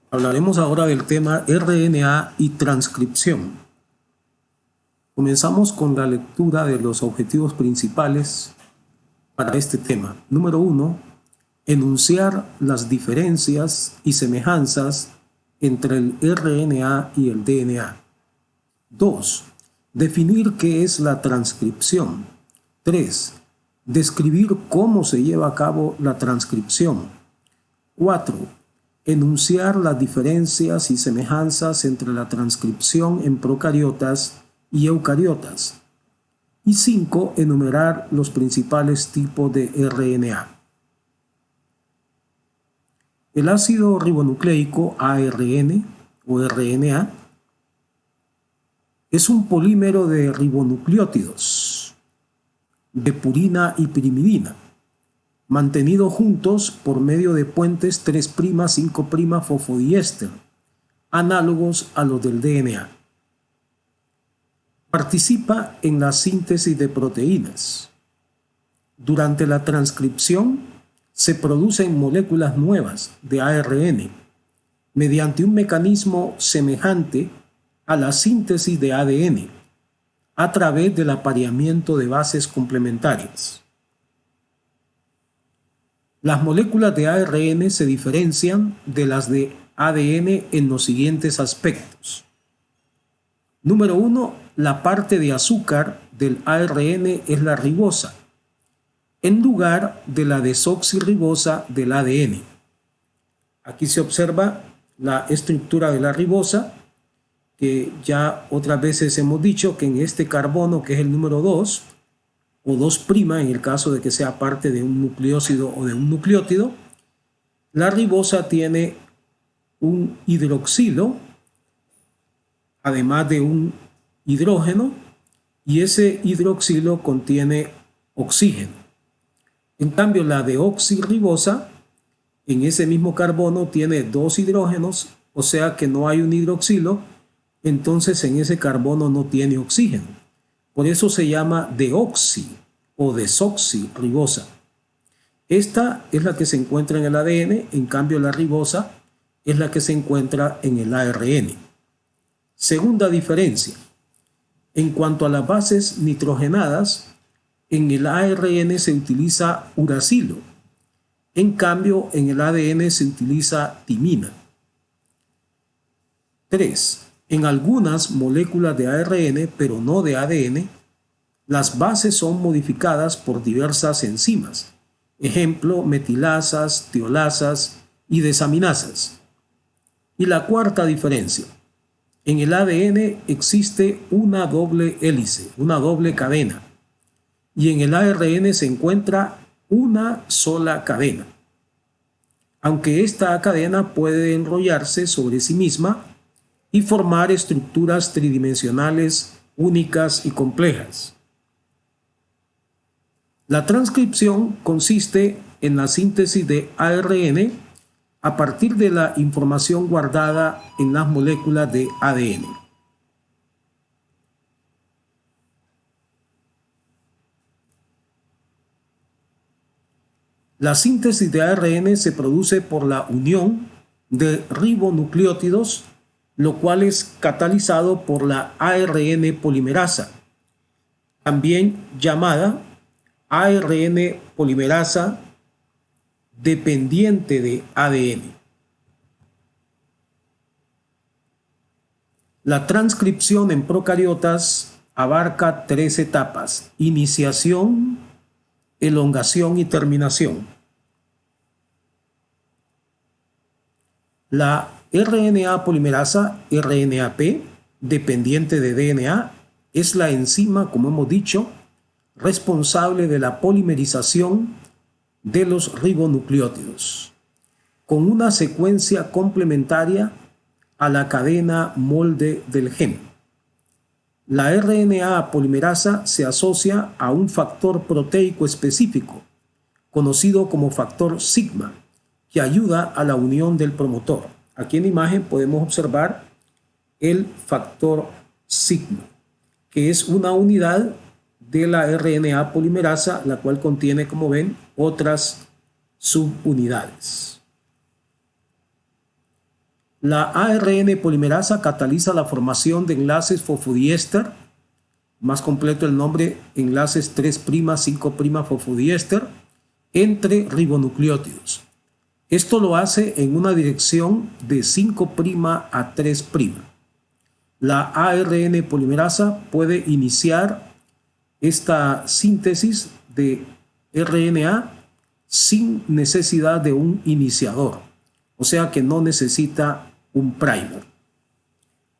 Hablaremos ahora del tema RNA y transcripción. Comenzamos con la lectura de los objetivos principales para este tema. Número 1. Enunciar las diferencias y semejanzas entre el RNA y el DNA. 2. Definir qué es la transcripción. 3. Describir cómo se lleva a cabo la transcripción. 4. Enunciar las diferencias y semejanzas entre la transcripción en procariotas y eucariotas. Y 5. Enumerar los principales tipos de RNA. El ácido ribonucleico ARN o RNA es un polímero de ribonucleótidos de purina y pirimidina, mantenido juntos por medio de puentes 3', 5' fosfodiéster, análogos a los del DNA. Participa en la síntesis de proteínas. Durante la transcripción se producen moléculas nuevas de ARN mediante un mecanismo semejante a la síntesis de ADN a través del apareamiento de bases complementarias. Las moléculas de ARN se diferencian de las de ADN en los siguientes aspectos. Número 1. La parte de azúcar del ARN es la ribosa, en lugar de la desoxirribosa del ADN. Aquí se observa la estructura de la ribosa, que ya otras veces hemos dicho que en este carbono, que es el número 2, o 2' en el caso de que sea parte de un nucleósido o de un nucleótido, la ribosa tiene un hidroxilo, además de un hidrógeno, y ese hidroxilo contiene oxígeno. En cambio, la deoxirribosa, en ese mismo carbono, tiene 2 hidrógenos, o sea que no hay un hidroxilo, entonces en ese carbono no tiene oxígeno. Por eso se llama deoxi o desoxirribosa. Esta es la que se encuentra en el ADN, en cambio la ribosa es la que se encuentra en el ARN. Segunda diferencia. En cuanto a las bases nitrogenadas, en el ARN se utiliza uracilo. En cambio, en el ADN se utiliza timina. 3. En algunas moléculas de ARN, pero no de ADN, las bases son modificadas por diversas enzimas. Ejemplo, metilasas, tiolasas y desaminasas. Y la cuarta diferencia. En el ADN existe una doble hélice, una doble cadena. Y en el ARN se encuentra una sola cadena. Aunque esta cadena puede enrollarse sobre sí misma y formar estructuras tridimensionales únicas y complejas. La transcripción consiste en la síntesis de ARN a partir de la información guardada en las moléculas de ADN. La síntesis de ARN se produce por la unión de ribonucleótidos, lo cual es catalizado por la ARN polimerasa, también llamada ARN polimerasa dependiente de ADN. La transcripción en procariotas abarca 3 etapas: iniciación, elongación y terminación. La RNA polimerasa, RNAP, dependiente de DNA, es la enzima, como hemos dicho, responsable de la polimerización de los ribonucleótidos, con una secuencia complementaria a la cadena molde del gen. La RNA polimerasa se asocia a un factor proteico específico, conocido como factor sigma, que ayuda a la unión del promotor. Aquí en la imagen podemos observar el factor sigma, que es una unidad de la RNA polimerasa, la cual contiene, como ven, otras subunidades. La ARN polimerasa cataliza la formación de enlaces fosfodiéster, más completo el nombre, enlaces 3', 5' fosfodiéster, entre ribonucleótidos. Esto lo hace en una dirección de 5' a 3'. La ARN polimerasa puede iniciar esta síntesis de RNA sin necesidad de un iniciador, o sea que no necesita un primer.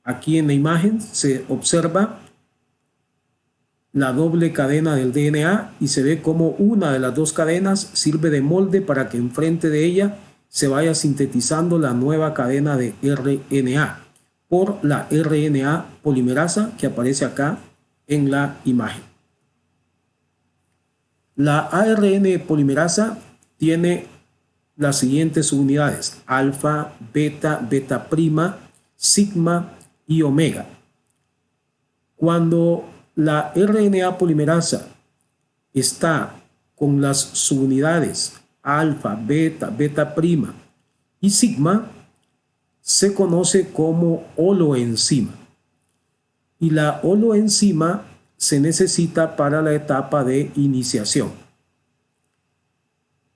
Aquí en la imagen se observa la doble cadena del DNA y se ve como una de las dos cadenas sirve de molde para que enfrente de ella se vaya sintetizando la nueva cadena de RNA por la RNA polimerasa que aparece acá en la imagen. La ARN polimerasa tiene las siguientes unidades: alfa, beta, beta prima, sigma y omega. Cuando la RNA polimerasa está con las subunidades alfa, beta, beta prima y sigma, se conoce como holoenzima. Y la holoenzima se necesita para la etapa de iniciación.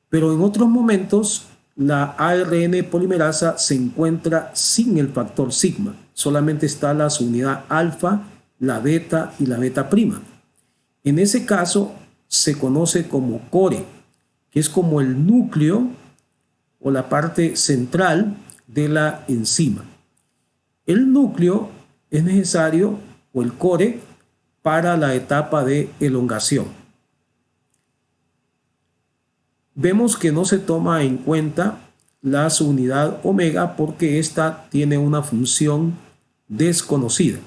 Pero en otros momentos, la ARN polimerasa se encuentra sin el factor sigma. Solamente está la subunidad alfa, la beta y la beta prima. En ese caso, se conoce como core, que es como el núcleo o la parte central de la enzima. El núcleo es necesario, o el core, para la etapa de elongación. Vemos que no se toma en cuenta la subunidad omega porque ésta tiene una función desconocida.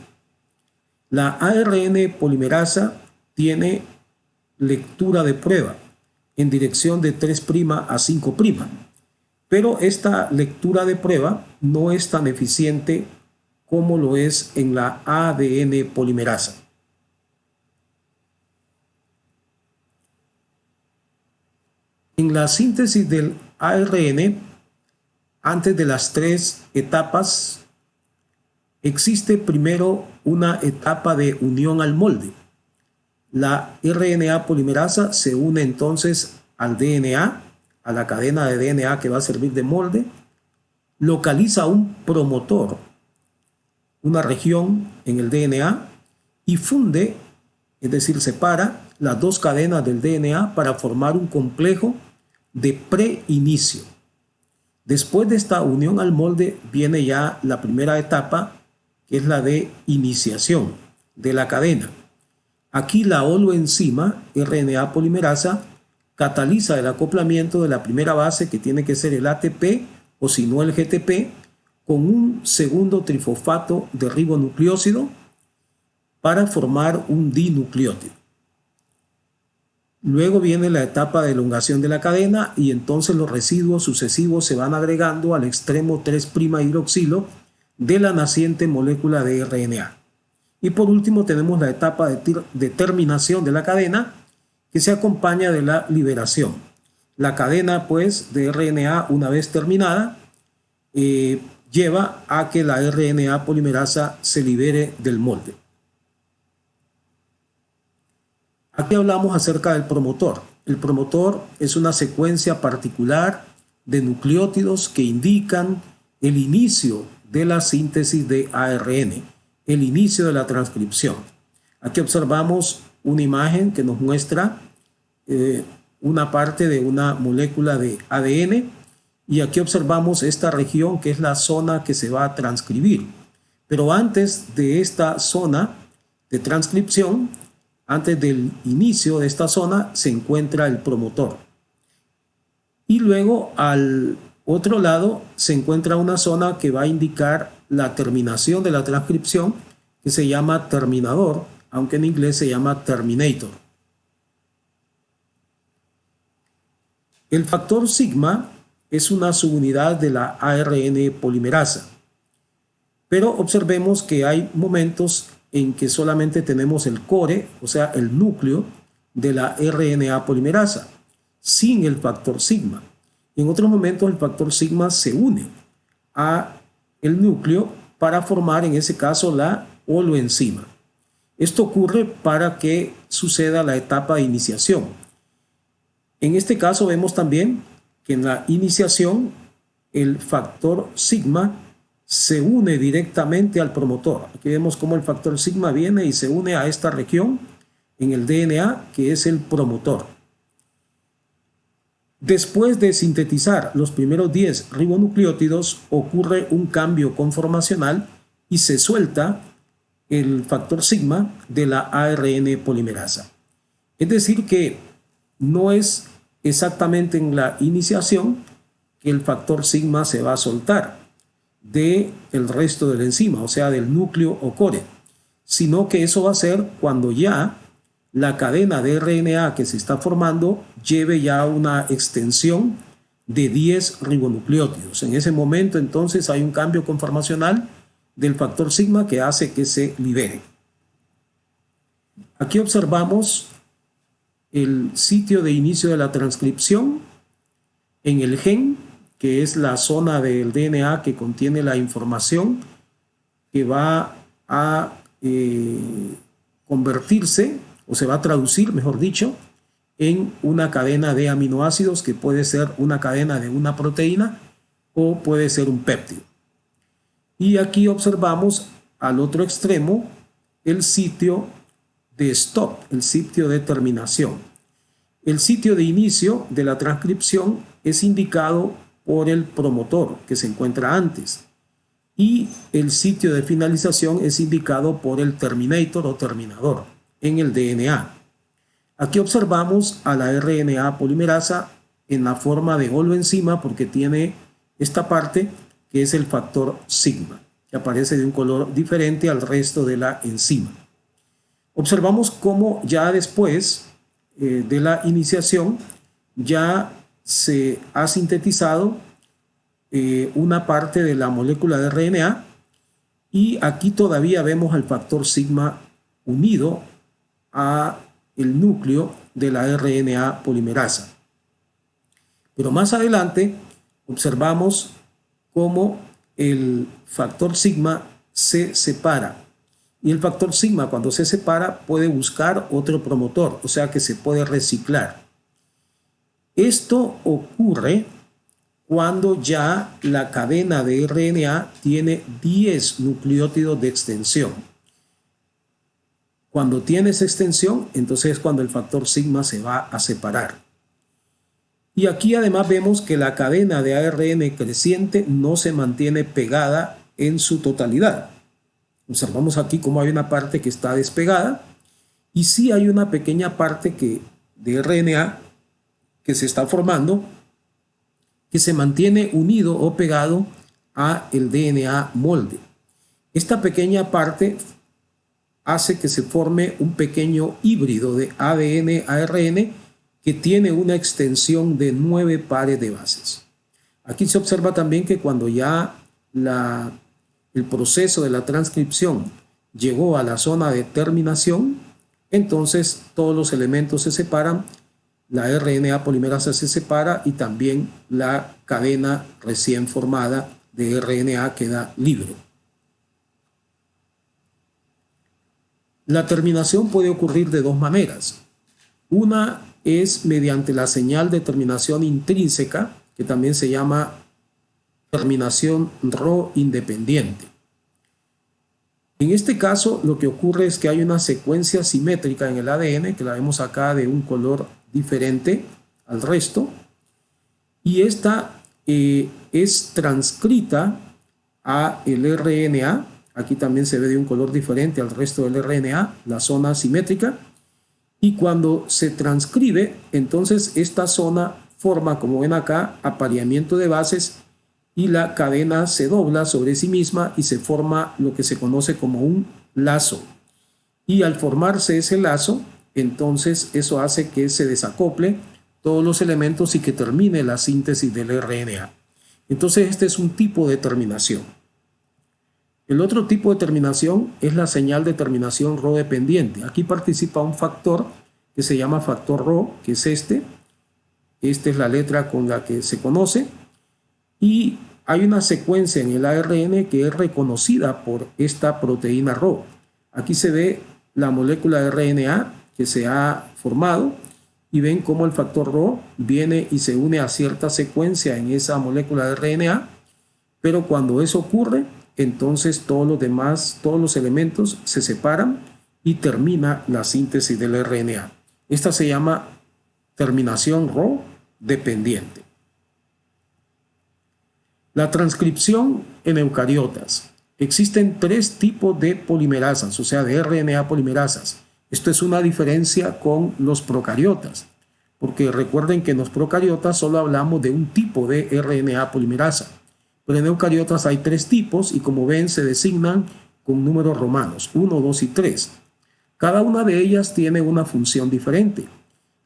La ARN polimerasa tiene lectura de prueba en dirección de 3' a 5', pero esta lectura de prueba no es tan eficiente como lo es en la ADN polimerasa. En la síntesis del ARN, antes de las 3 etapas, existe primero una etapa de unión al molde. La RNA polimerasa se une entonces al DNA, a la cadena de DNA que va a servir de molde, localiza un promotor, una región en el DNA, y funde, es decir, separa las dos cadenas del DNA para formar un complejo de preinicio. Después de esta unión al molde viene ya la primera etapa, que es la de iniciación de la cadena. Aquí la holoenzima RNA polimerasa cataliza el acoplamiento de la primera base, que tiene que ser el ATP o si no el GTP, con un segundo trifosfato de ribonucleósido para formar un dinucleótido. Luego viene la etapa de elongación de la cadena y entonces los residuos sucesivos se van agregando al extremo 3' hidroxilo de la naciente molécula de RNA. Y por último tenemos la etapa de terminación de la cadena, que se acompaña de la liberación. La cadena pues de RNA, una vez terminada, lleva a que la RNA polimerasa se libere del molde. Aquí hablamos acerca del promotor. El promotor es una secuencia particular de nucleótidos que indican el inicio de la síntesis de ARN, el inicio de la transcripción. Aquí observamos una imagen que nos muestra una parte de una molécula de ADN y aquí observamos esta región que es la zona que se va a transcribir. Pero antes de esta zona de transcripción, antes del inicio de esta zona, se encuentra el promotor. Y luego al otro lado se encuentra una zona que va a indicar la terminación de la transcripción, que se llama terminador, aunque en inglés se llama terminator. El factor sigma es una subunidad de la ARN polimerasa, pero observemos que hay momentos en que solamente tenemos el core, o sea, el núcleo de la RNA polimerasa, sin el factor sigma. En otros momentos el factor sigma se une a el núcleo para formar en ese caso la holoenzima. Esto ocurre para que suceda la etapa de iniciación. En este caso vemos también que en la iniciación el factor sigma se une directamente al promotor. Aquí vemos cómo el factor sigma viene y se une a esta región en el DNA que es el promotor. Después de sintetizar los primeros 10 ribonucleótidos ocurre un cambio conformacional y se suelta el factor sigma de la ARN polimerasa. Es decir que no es exactamente en la iniciación que el factor sigma se va a soltar del resto de la enzima, o sea, del núcleo o core, sino que eso va a ser cuando ya la cadena de RNA que se está formando lleve ya una extensión de 10 ribonucleótidos. En ese momento entonces hay un cambio conformacional del factor sigma que hace que se libere. Aquí observamos el sitio de inicio de la transcripción en el gen, que es la zona del DNA que contiene la información que va a convertirse, o se va a traducir, mejor dicho, en una cadena de aminoácidos que puede ser una cadena de una proteína o puede ser un péptido. Y aquí observamos al otro extremo el sitio de stop, el sitio de terminación. El sitio de inicio de la transcripción es indicado por el promotor que se encuentra antes y el sitio de finalización es indicado por el terminator o terminador en el DNA. Aquí observamos a la RNA polimerasa en la forma de holoenzima porque tiene esta parte que es el factor sigma, que aparece de un color diferente al resto de la enzima. Observamos cómo ya después de la iniciación ya se ha sintetizado una parte de la molécula de RNA y aquí todavía vemos al factor sigma unido a el núcleo de la RNA polimerasa. Pero más adelante observamos cómo el factor sigma se separa. Y el factor sigma, cuando se separa, puede buscar otro promotor, o sea que se puede reciclar. Esto ocurre cuando ya la cadena de RNA tiene 10 nucleótidos de extensión. Cuando tiene esa extensión, entonces es cuando el factor sigma se va a separar. Y aquí además vemos que la cadena de ARN creciente no se mantiene pegada en su totalidad. Observamos aquí cómo hay una parte que está despegada y sí hay una pequeña parte de RNA que se está formando que se mantiene unido o pegado a el DNA molde. Esta pequeña parte hace que se forme un pequeño híbrido de ADN-ARN que tiene una extensión de 9 pares de bases. Aquí se observa también que cuando ya el proceso de la transcripción llegó a la zona de terminación, entonces todos los elementos se separan, la RNA polimerasa se separa y también la cadena recién formada de RNA queda libre. La terminación puede ocurrir de dos maneras. Una es mediante la señal de terminación intrínseca, que también se llama terminación Rho independiente. En este caso, lo que ocurre es que hay una secuencia simétrica en el ADN, que la vemos acá de un color diferente al resto, y esta es transcrita a el RNA. Aquí también se ve de un color diferente al resto del RNA, la zona simétrica, y cuando se transcribe, entonces esta zona forma, como ven acá, apareamiento de bases y la cadena se dobla sobre sí misma y se forma lo que se conoce como un lazo. Y al formarse ese lazo, entonces eso hace que se desacople todos los elementos y que termine la síntesis del RNA. Entonces este es un tipo de terminación. El otro tipo de terminación es la señal de terminación Rho dependiente. Aquí participa un factor que se llama factor Rho, que es este. Esta es la letra con la que se conoce. Y hay una secuencia en el ARN que es reconocida por esta proteína Rho. Aquí se ve la molécula de RNA que se ha formado y ven cómo el factor Rho viene y se une a cierta secuencia en esa molécula de RNA, pero cuando eso ocurre, entonces todos los elementos se separan y termina la síntesis del RNA. Esta se llama terminación Rho dependiente. La transcripción en eucariotas. Existen 3 tipos de polimerasas, o sea, de RNA polimerasas. Esto es una diferencia con los procariotas, porque recuerden que en los procariotas solo hablamos de un tipo de RNA polimerasa, pero en eucariotas hay 3 tipos y como ven se designan con números romanos, 1, 2 y 3. Cada una de ellas tiene una función diferente.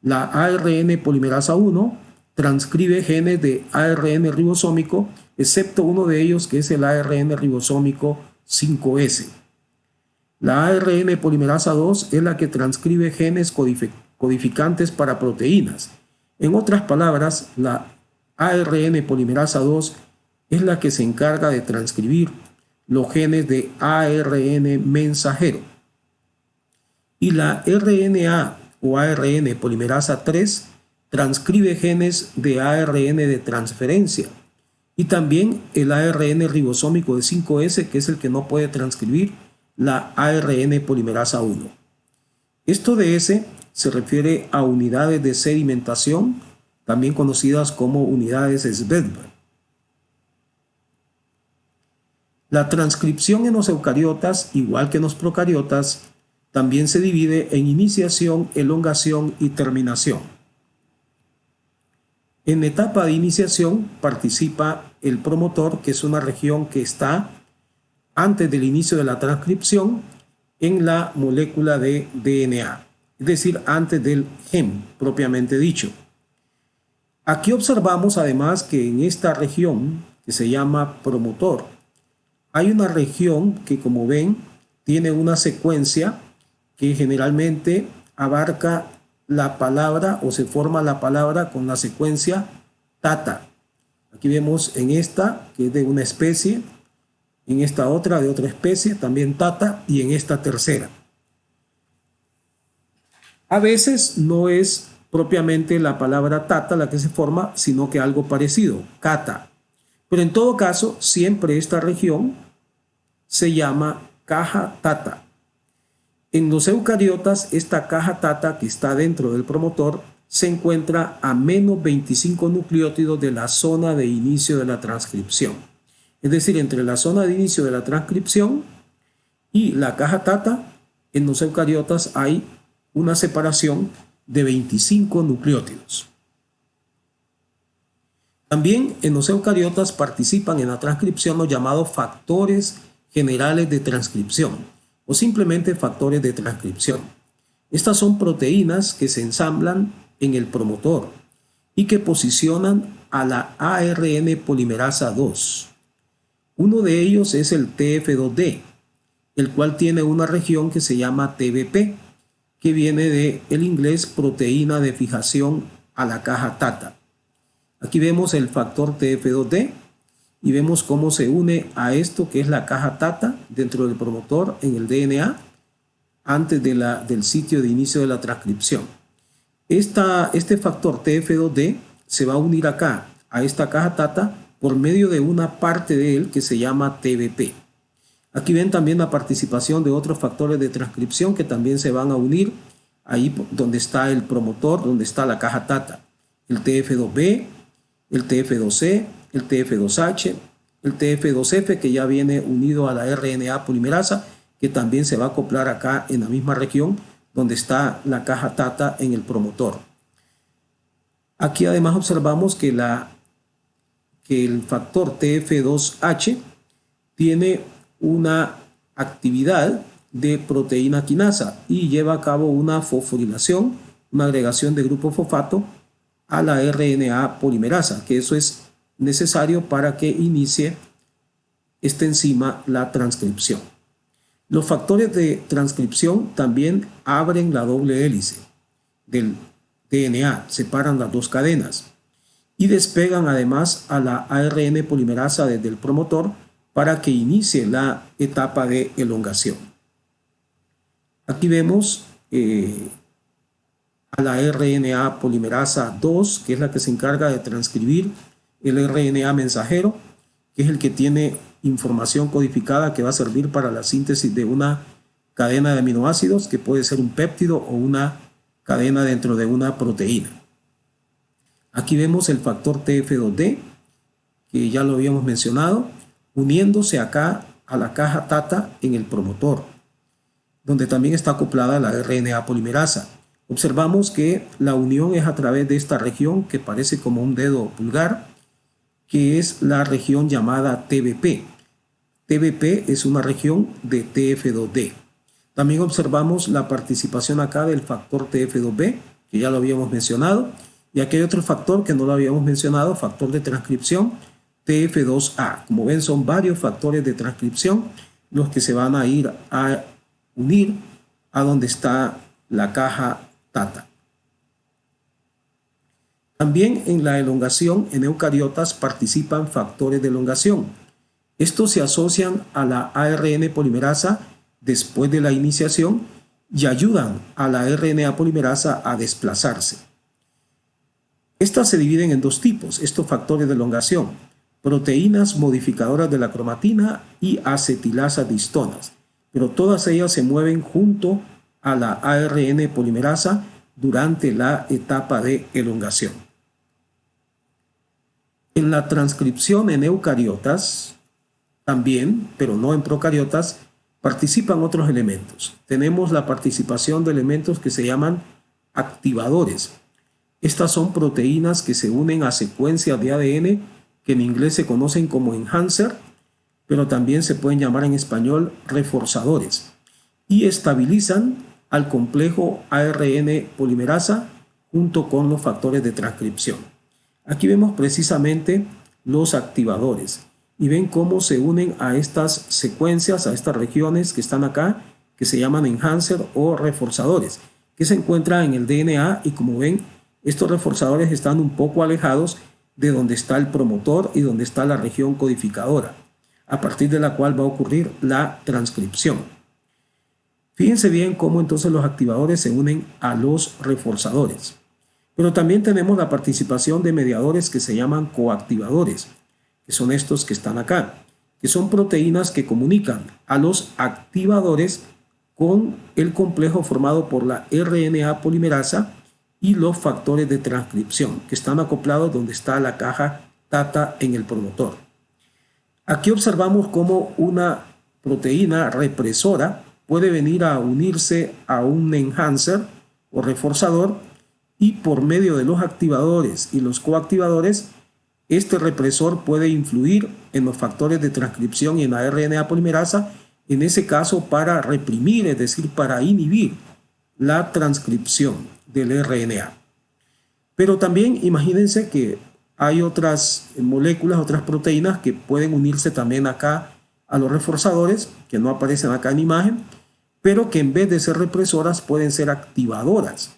La ARN polimerasa 1 transcribe genes de ARN ribosómico, excepto uno de ellos que es el ARN ribosómico 5S. La ARN polimerasa 2 es la que transcribe genes codificantes para proteínas. En otras palabras, la ARN polimerasa 2 es la que se encarga de transcribir los genes de ARN mensajero. Y la RNA o ARN polimerasa 3 transcribe genes de ARN de transferencia. Y también el ARN ribosómico de 5S, que es el que no puede transcribir la ARN polimerasa 1. Esto de S se refiere a unidades de sedimentación, también conocidas como unidades Svedberg. La transcripción en los eucariotas, igual que en los procariotas, también se divide en iniciación, elongación y terminación. En la etapa de iniciación participa el promotor, que es una región que está antes del inicio de la transcripción en la molécula de DNA, es decir, antes del gen propiamente dicho. Aquí observamos además que en esta región, que se llama promotor, hay una región que, como ven, tiene una secuencia que generalmente abarca la palabra o se forma la palabra con la secuencia tata. Aquí vemos en esta, que es de una especie, en esta otra de otra especie, también tata, y en esta tercera. A veces no es propiamente la palabra tata la que se forma, sino que algo parecido, kata. Pero en todo caso, siempre esta región se llama caja tata. En los eucariotas, esta caja tata que está dentro del promotor se encuentra a menos 25 nucleótidos de la zona de inicio de la transcripción. Es decir, entre la zona de inicio de la transcripción y la caja tata, en los eucariotas hay una separación de 25 nucleótidos. También en los eucariotas participan en la transcripción los llamados factores generales de transcripción o simplemente factores de transcripción. Estas son proteínas que se ensamblan en el promotor y que posicionan a la ARN polimerasa 2. Uno de ellos es el TF2D, el cual tiene una región que se llama TBP, que viene del inglés proteína de fijación a la caja tata. Aquí vemos el factor TF2D y vemos cómo se une a esto que es la caja tata dentro del promotor en el DNA antes del sitio de inicio de la transcripción. Este factor TF2D se va a unir acá a esta caja tata por medio de una parte de él que se llama TBP. Aquí ven también la participación de otros factores de transcripción que también se van a unir ahí donde está el promotor, donde está la caja tata. El TF2B, el TF2C, el TF2H, el TF2F que ya viene unido a la RNA polimerasa, que también se va a acoplar acá en la misma región donde está la caja tata en el promotor. Aquí además observamos que el factor TF2H tiene una actividad de proteína quinasa y lleva a cabo una fosforilación, una agregación de grupo fosfato a la RNA polimerasa, que eso es necesario para que inicie esta enzima la transcripción. Los factores de transcripción también abren la doble hélice del DNA, separan las dos cadenas. y despegan además a la ARN polimerasa desde el promotor para que inicie la etapa de elongación. Aquí vemos a la RNA polimerasa 2, que es la que se encarga de transcribir el RNA mensajero, que es el que tiene información codificada que va a servir para la síntesis de una cadena de aminoácidos, que puede ser un péptido o una cadena dentro de una proteína. Aquí vemos el factor TF2D, que ya lo habíamos mencionado, uniéndose acá a la caja TATA en el promotor, donde también está acoplada la RNA polimerasa. Observamos que la unión es a través de esta región que parece como un dedo pulgar, que es la región llamada TBP. TBP es una región de TF2D. También observamos la participación acá del factor TF2B, que ya lo habíamos mencionado, y aquí hay otro factor que no lo habíamos mencionado, factor de transcripción, TF2A. Como ven, son varios factores de transcripción los que se van a ir a unir a donde está la caja TATA. También en la elongación en eucariotas participan factores de elongación. Estos se asocian a la ARN polimerasa después de la iniciación y ayudan a la RNA polimerasa a desplazarse. Estas se dividen en dos tipos, estos factores de elongación: proteínas modificadoras de la cromatina y acetilasas de histonas, pero todas ellas se mueven junto a la ARN polimerasa durante la etapa de elongación. En la transcripción en eucariotas también, pero no en procariotas, participan otros elementos. Tenemos la participación de elementos que se llaman activadores. Estas son proteínas que se unen a secuencias de ADN que en inglés se conocen como enhancer, pero también se pueden llamar en español reforzadores, y estabilizan al complejo ARN polimerasa junto con los factores de transcripción. Aquí vemos precisamente los activadores y ven cómo se unen a estas secuencias, a estas regiones que están acá, que se llaman enhancer o reforzadores, que se encuentran en el DNA, y como ven, estos reforzadores están un poco alejados de donde está el promotor y donde está la región codificadora, a partir de la cual va a ocurrir la transcripción. Fíjense bien cómo entonces los activadores se unen a los reforzadores. Pero también tenemos la participación de mediadores que se llaman coactivadores, que son estos que están acá, que son proteínas que comunican a los activadores con el complejo formado por la RNA polimerasa y los factores de transcripción, que están acoplados donde está la caja TATA en el promotor. Aquí observamos cómo una proteína represora puede venir a unirse a un enhancer o reforzador, y por medio de los activadores y los coactivadores, este represor puede influir en los factores de transcripción y en la RNA polimerasa, en ese caso para reprimir, es decir, para inhibir la transcripción del RNA. Pero también imagínense que hay otras moléculas, otras proteínas que pueden unirse también acá a los reforzadores, que no aparecen acá en imagen, pero que en vez de ser represoras pueden ser activadoras.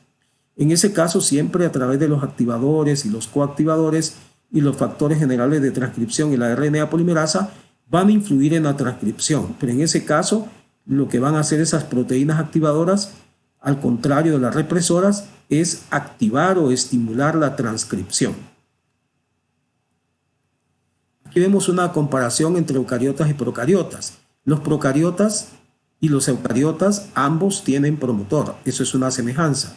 En ese caso, siempre a través de los activadores y los coactivadores y los factores generales de transcripción y la RNA polimerasa van a influir en la transcripción. Pero en ese caso, lo que van a hacer esas proteínas activadoras, al contrario de las represoras, es activar o estimular la transcripción. Aquí vemos una comparación entre eucariotas y procariotas. Los procariotas y los eucariotas ambos tienen promotor, eso es una semejanza.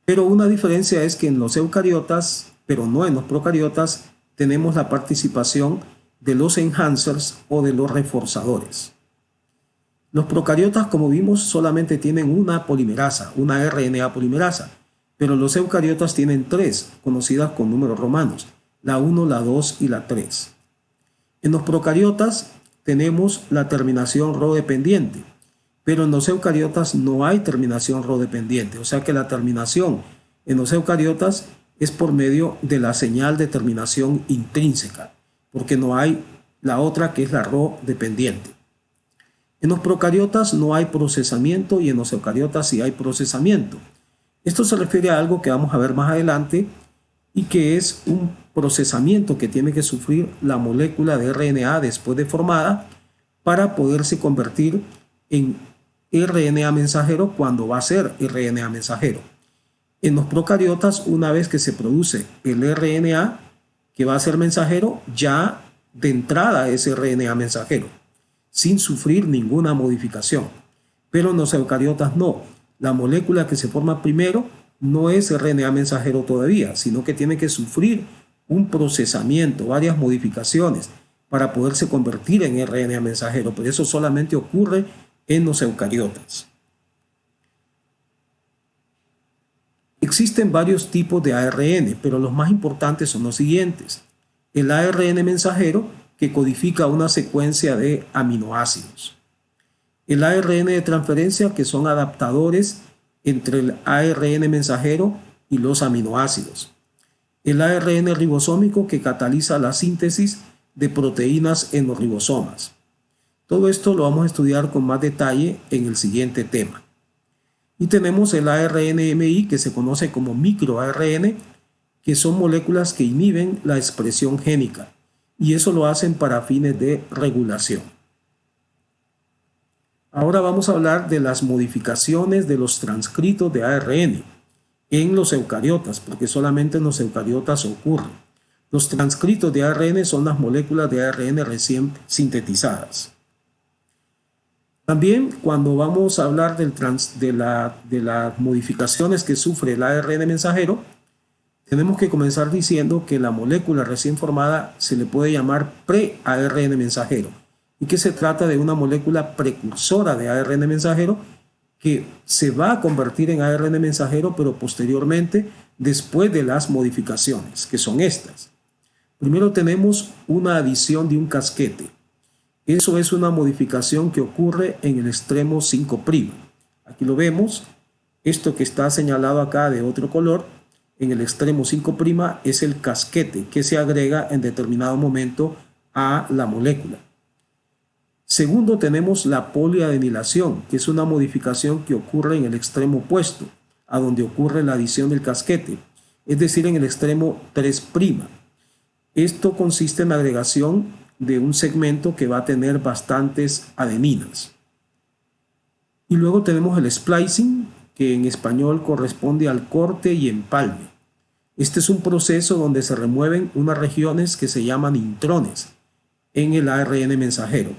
Pero una diferencia es que en los eucariotas, pero no en los procariotas, tenemos la participación de los enhancers o de los reforzadores. Los procariotas, como vimos, solamente tienen una polimerasa, una RNA polimerasa, pero los eucariotas tienen tres, conocidas con números romanos, la 1, la 2 y la 3. En los procariotas tenemos la terminación Rho dependiente, pero en los eucariotas no hay terminación Rho dependiente, o sea que la terminación en los eucariotas es por medio de la señal de terminación intrínseca, porque no hay la otra que es la Rho dependiente. En los procariotas no hay procesamiento y en los eucariotas sí hay procesamiento. Esto se refiere a algo que vamos a ver más adelante y que es un procesamiento que tiene que sufrir la molécula de RNA después de formada para poderse convertir en RNA mensajero cuando va a ser RNA mensajero. En los procariotas, una vez que se produce el RNA que va a ser mensajero, ya de entrada es RNA mensajero, sin sufrir ninguna modificación. Pero en los eucariotas no. La molécula que se forma primero no es RNA mensajero todavía, sino que tiene que sufrir un procesamiento, varias modificaciones para poderse convertir en RNA mensajero, pero eso solamente ocurre en los eucariotas. Existen varios tipos de ARN, pero los más importantes son los siguientes. El ARN mensajero, que codifica una secuencia de aminoácidos. El ARN de transferencia, que son adaptadores entre el ARN mensajero y los aminoácidos. El ARN ribosómico, que cataliza la síntesis de proteínas en los ribosomas. Todo esto lo vamos a estudiar con más detalle en el siguiente tema. Y tenemos el ARN-MI, que se conoce como microARN, que son moléculas que inhiben la expresión génica, y eso lo hacen para fines de regulación. Ahora vamos a hablar de las modificaciones de los transcritos de ARN en los eucariotas, porque solamente en los eucariotas ocurre. Los transcritos de ARN son las moléculas de ARN recién sintetizadas. También cuando vamos a hablar de las modificaciones que sufre el ARN mensajero, tenemos que comenzar diciendo que la molécula recién formada se le puede llamar pre-ARN mensajero y que se trata de una molécula precursora de ARN mensajero que se va a convertir en ARN mensajero, pero posteriormente después de las modificaciones, que son estas. Primero tenemos una adición de un casquete. Eso es una modificación que ocurre en el extremo 5'. Aquí lo vemos. Esto que está señalado acá de otro color, en el extremo 5' es el casquete que se agrega en determinado momento a la molécula. Segundo, tenemos la poliadenilación, que es una modificación que ocurre en el extremo opuesto, a donde ocurre la adición del casquete, es decir, en el extremo 3'. Esto consiste en la agregación de un segmento que va a tener bastantes adeninas. Y luego tenemos el splicing, que en español corresponde al corte y empalme. Este es un proceso donde se remueven unas regiones que se llaman intrones en el ARN mensajero.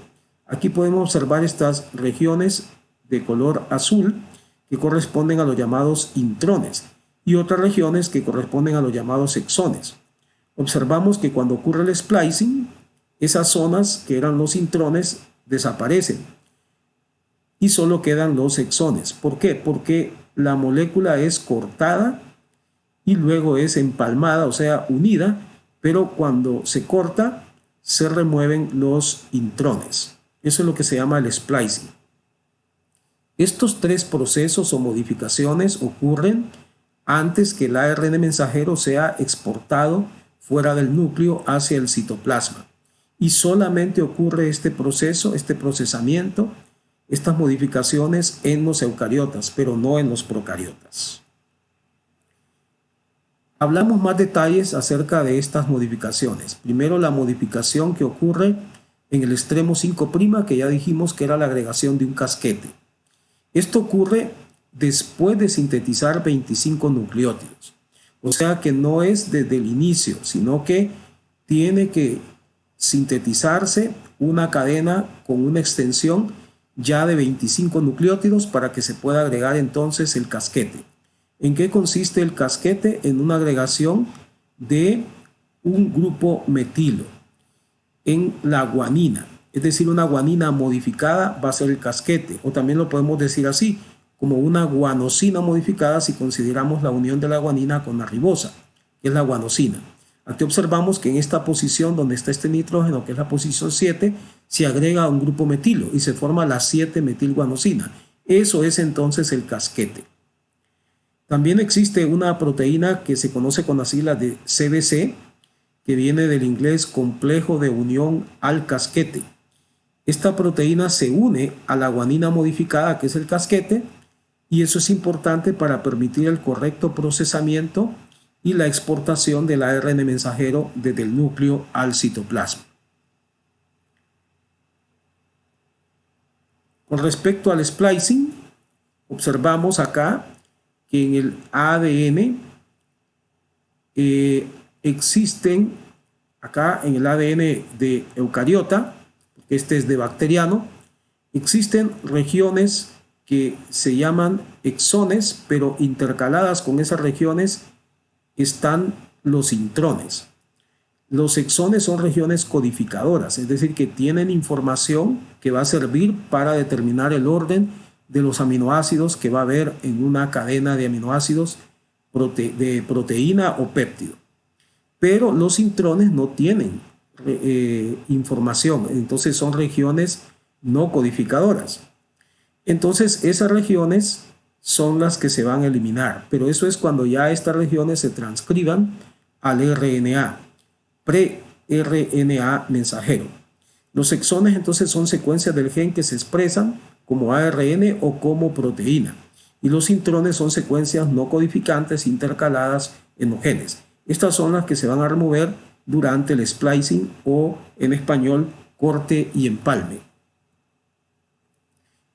Aquí podemos observar estas regiones de color azul que corresponden a los llamados intrones y otras regiones que corresponden a los llamados exones. Observamos que cuando ocurre el splicing, esas zonas que eran los intrones desaparecen y solo quedan los exones. ¿Por qué? Porque la molécula es cortada y luego es empalmada, o sea, unida, pero cuando se corta se remueven los intrones. Eso es lo que se llama el splicing. Estos tres procesos o modificaciones ocurren antes que el ARN mensajero sea exportado fuera del núcleo hacia el citoplasma. Y solamente ocurre este proceso, este procesamiento, estas modificaciones en los eucariotas, pero no en los procariotas. Hablamos más detalles acerca de estas modificaciones. Primero, la modificación que ocurre en el extremo 5', que ya dijimos que era la agregación de un casquete. Esto ocurre después de sintetizar 25 nucleótidos. O sea que no es desde el inicio, sino que tiene que sintetizarse una cadena con una extensión ya de 25 nucleótidos para que se pueda agregar entonces el casquete. ¿En qué consiste el casquete? En una agregación de un grupo metilo en la guanina, es decir, una guanina modificada va a ser el casquete, o también lo podemos decir así, como una guanosina modificada si consideramos la unión de la guanina con la ribosa, que es la guanosina. Aquí observamos que en esta posición donde está este nitrógeno, que es la posición 7, se agrega un grupo metilo y se forma la 7-metilguanosina. Eso es entonces el casquete. También existe una proteína que se conoce con las siglas de CBC, que viene del inglés complejo de unión al casquete. Esta proteína se une a la guanina modificada, que es el casquete, y eso es importante para permitir el correcto procesamiento y la exportación del ARN mensajero desde el núcleo al citoplasma. Con respecto al splicing, observamos acá que en el ADN existen, acá en el ADN de eucariota, porque este es de bacteriano, existen regiones que se llaman exones, pero intercaladas con esas regiones están los intrones. Los exones son regiones codificadoras, es decir, que tienen información que va a servir para determinar el orden de los aminoácidos que va a haber en una cadena de aminoácidos de proteína o péptido. Pero los intrones no tienen información, entonces son regiones no codificadoras. Entonces esas regiones son las que se van a eliminar, pero eso es cuando ya estas regiones se transcriban al RNA, pre-RNA mensajero. Los exones entonces son secuencias del gen que se expresan como ARN o como proteína, y los intrones son secuencias no codificantes intercaladas en los genes. Estas son las que se van a remover durante el splicing o en español corte y empalme.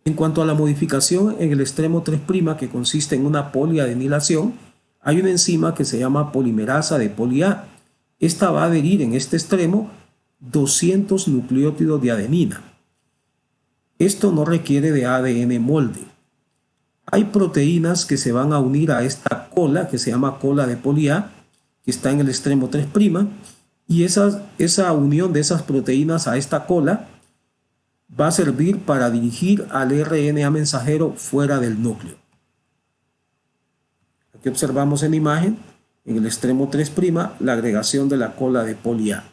En cuanto a la modificación en el extremo 3' que consiste en una poliadenilación, hay una enzima que se llama polimerasa de poli A. Esta va a adherir en este extremo 200 nucleótidos de adenina. Esto no requiere de ADN molde. Hay proteínas que se van a unir a esta cola que se llama cola de poli A, que está en el extremo 3', y esa unión de esas proteínas a esta cola va a servir para dirigir al RNA mensajero fuera del núcleo. Aquí observamos en imagen, en el extremo 3', la agregación de la cola de poli A.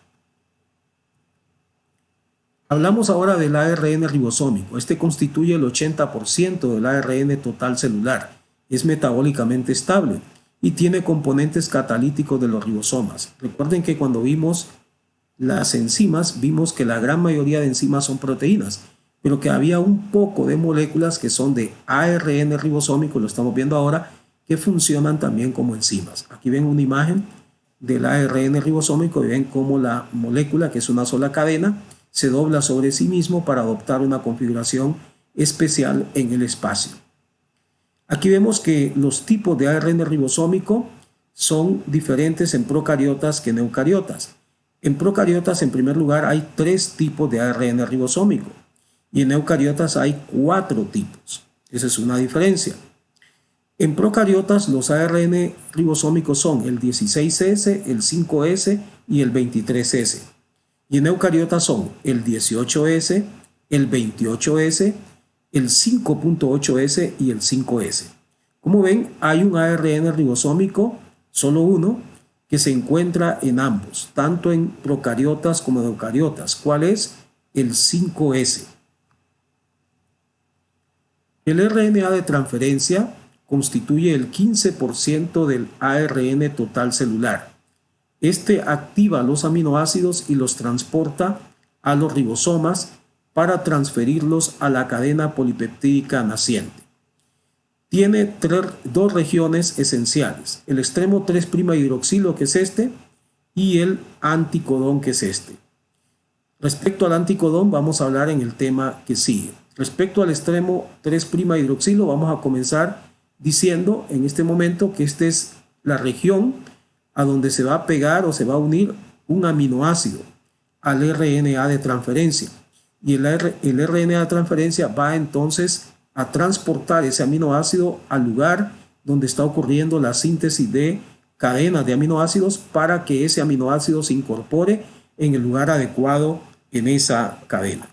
Hablamos ahora del ARN ribosómico. Este constituye el 80% del ARN total celular. Es metabólicamente estable y tiene componentes catalíticos de los ribosomas. Recuerden que cuando vimos las enzimas, vimos que la gran mayoría de enzimas son proteínas, pero que había un poco de moléculas que son de ARN ribosómico, lo estamos viendo ahora, que funcionan también como enzimas. Aquí ven una imagen del ARN ribosómico y ven cómo la molécula, que es una sola cadena, se dobla sobre sí mismo para adoptar una configuración especial en el espacio. Aquí vemos que los tipos de ARN ribosómico son diferentes en procariotas que en eucariotas. En procariotas, en primer lugar, hay 3 tipos de ARN ribosómico y en eucariotas hay 4 tipos. Esa es una diferencia. En procariotas, los ARN ribosómicos son el 16S, el 5S y el 23S. Y en eucariotas son el 18S, el 28S, el 5.8S y el 5S. Como ven, hay un ARN ribosómico, solo uno, que se encuentra en ambos, tanto en procariotas como en eucariotas. ¿Cuál es? El 5S. El RNA de transferencia constituye el 15% del ARN total celular. Este activa los aminoácidos y los transporta a los ribosomas para transferirlos a la cadena polipeptídica naciente. Tiene 2 regiones esenciales, el extremo 3' hidroxilo, que es este, y el anticodón, que es este. Respecto al anticodón vamos a hablar en el tema que sigue. Respecto al extremo 3' hidroxilo vamos a comenzar diciendo en este momento que esta es la región a donde se va a pegar o se va a unir un aminoácido al RNA de transferencia. Y el RNA de transferencia va entonces a transportar ese aminoácido al lugar donde está ocurriendo la síntesis de cadenas de aminoácidos para que ese aminoácido se incorpore en el lugar adecuado en esa cadena.